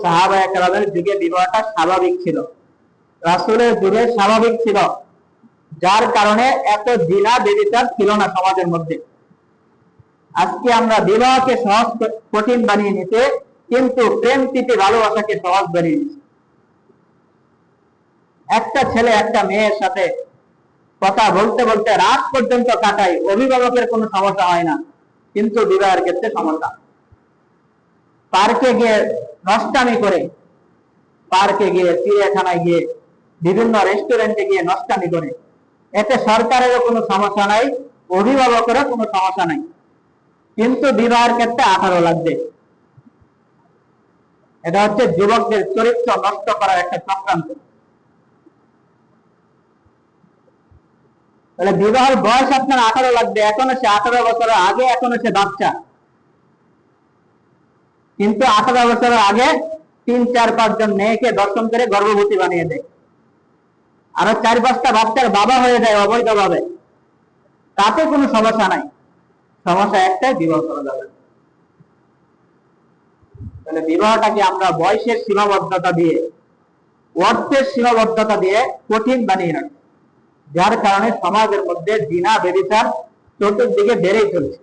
সাহাবায়ে কেরামের যুগে বিবাহটা স্বাভাবিক ছিল, রাসূলের যুগে স্বাভাবিক ছিল, যার কারণে এত জিনা ব্যভিচার ছিল না সমাজের মধ্যে। আজকে আমরা বিবাহকে সহজ কঠিন বানিয়ে নিতে, কিন্তু প্রেম প্রীতি ভালোবাসাকে সহজ বানিয়ে নিচ্ছি। একটা ছেলে একটা মেয়ের সাথে কথা বলতে বলতে রাত পর্যন্ত কাটায়, অভিভাবকের কোনো সমস্যা হয় না, কিন্তু বিবাহের ক্ষেত্রে সমস্যা। পার্কে গিয়ে নষ্টামি করে, পার্কে গিয়ে, চিড়িয়াখানায় গিয়ে, বিভিন্ন রেস্টুরেন্টে গিয়ে নষ্টামি করে, এতে সরকারেরও কোনো সমস্যা নাই, অভিভাবকেরও কোনো সমস্যা নাই, কিন্তু বিবাহের ক্ষেত্রে 18 লাগবে। এটা হচ্ছে যুবকদের চরিত্র নষ্ট করার একটা চক্রান্ত। তাহলে বিবাহের বয়স আপনার 18 লাগবে, এখনো সে 18 বছরের আগে, এখনো সে বাচ্চা, কিন্তু 18 বছরের আগে 3-4-5 জন মেয়েকে দর্শন করে গর্ভবতী বানিয়ে দেয়, আরো 4-5টা বাচ্চার বাবা হয়ে যায় অবৈধভাবে, তাতে কোনো সমস্যা নাই। সমস্যা একটাই, বিবাহ করা যাবে। তাহলে বিবাহটাকে আমরা বয়সের সীমাবদ্ধতা দিয়ে, অর্থের সীমাবদ্ধতা দিয়ে কঠিন বানিয়ে রাখি, যার কারণে সমাজের মধ্যে জিনা ব্যভিচার চতুর্দিকে বেড়েই চলছে।